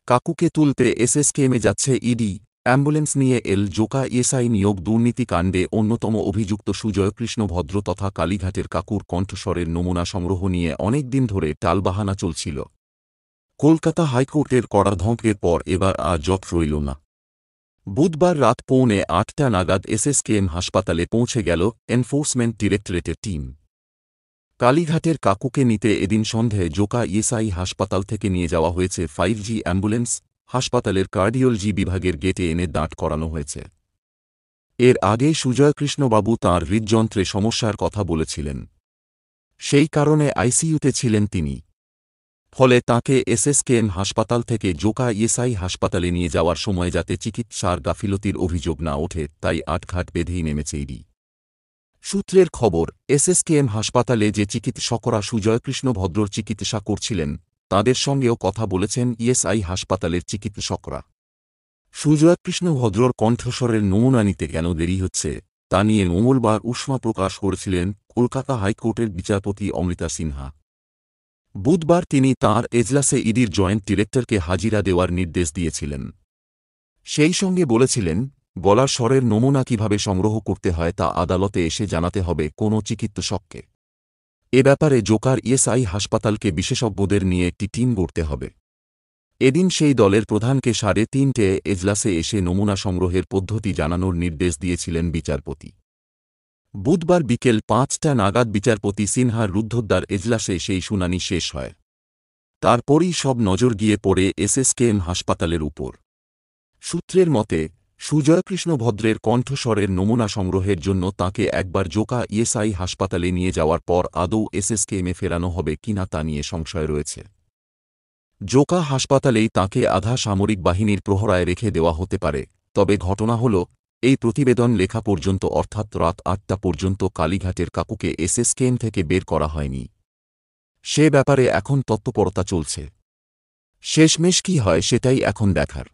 কাকুকে তুলতে এসএসকেএমে যাচ্ছে ইডি, অ্যাম্বুলেন্স নিয়ে জোকা এসআই নিয়োগ দুর্নীতিকাণ্ডে অন্যতম অভিযুক্ত সুজয়কৃষ্ণ ভদ্র তথা কালীঘাটের কাকুর কণ্ঠস্বরের নমুনা সংগ্রহ নিয়ে অনেক দিন ধরে টালবাহানা চলছিল। কলকাতা হাইকোর্টের কড়া ধমকের পর এবার আর জট রইল না। বুধবার রাত 8:45 নাগাদ এসএসকেএম হাসপাতালে পৌঁছে গেল এনফোর্সমেন্ট ডিরেক্টরেটের টিম। কালীঘাটের কাকুকে নিতে এদিন সন্ধে জোকা ইএসআই হাসপাতাল থেকে নিয়ে যাওয়া হয়েছে 5G অ্যাম্বুলেন্স। হাসপাতালের কার্ডিওলজি বিভাগের গেটে এনে দাঁড় করানো হয়েছে। এর আগে সুজয়কৃষ্ণবাবু তাঁর হৃদযন্ত্রে সমস্যার কথা বলেছিলেন, সেই কারণে আইসিইউতে ছিলেন তিনি। ফলে তাঁকে এসএসকেএম হাসপাতাল থেকে জোকা ইএসআই হাসপাতালে নিয়ে যাওয়ার সময় যাতে চিকিৎসার গাফিলতির অভিযোগ না ওঠে তাই আটঘাট বেঁধেই নেমেছে ইডি। সূত্রের খবর, এসএসকেএম হাসপাতালে যে চিকিৎসকরা সুজয়কৃষ্ণ ভদ্রর চিকিৎসা করছিলেন তাঁদের সঙ্গেও কথা বলেছেন ইএসআই হাসপাতালের চিকিৎসকরা। সুজয়কৃষ্ণ ভদ্রর কণ্ঠস্বরের নমুনা নিতে কেন দেরি হচ্ছে তা নিয়ে মঙ্গলবার উষ্মা প্রকাশ করেছিলেন কলকাতা হাইকোর্টের বিচারপতি অমৃতা সিনহা। বুধবার তিনি তাঁর এজলাসে ইডির জয়েন্ট ডিরেক্টরকে হাজিরা দেওয়ার নির্দেশ দিয়েছিলেন। সেই সঙ্গে বলেছিলেন, গলার স্বরের নমুনা কিভাবে সংগ্রহ করতে হয় তা আদালতে এসে জানাতে হবে কোনো চিকিৎসককে। এ ব্যাপারে জোকার ইএসআই হাসপাতালকে বিশেষজ্ঞদের নিয়ে একটি টিম গড়তে হবে। এদিন সেই দলের প্রধানকে 3:30 এজলাসে এসে নমুনা সংগ্রহের পদ্ধতি জানানোর নির্দেশ দিয়েছিলেন বিচারপতি। বুধবার বিকেল 5টা নাগাদ বিচারপতি সিনহার রুদ্ধদ্বার এজলাসে সেই শুনানি শেষ হয়। তারপরই সব নজর গিয়ে পড়ে এসএসকেএম হাসপাতালের উপর। সূত্রের মতে, সুজয়কৃষ্ণ ভদ্রের কণ্ঠস্বরের নমুনা সংগ্রহের জন্য তাঁকে একবার জোকা ইএসআই হাসপাতালে নিয়ে যাওয়ার পর আদৌ এসএসকেএমে ফেরানো হবে কিনা তা নিয়ে সংশয় রয়েছে। জোকা হাসপাতালেই তাঁকে আধা সামরিক বাহিনীর প্রহরায় রেখে দেওয়া হতে পারে। তবে ঘটনা হল, এই প্রতিবেদন লেখা পর্যন্ত অর্থাৎ রাত 8টা পর্যন্ত কালীঘাটের কাকুকে এসএসকেএম থেকে বের করা হয়নি। সে ব্যাপারে এখন তৎপরতা চলছে। শেষমেশ কী হয় সেটাই এখন দেখার।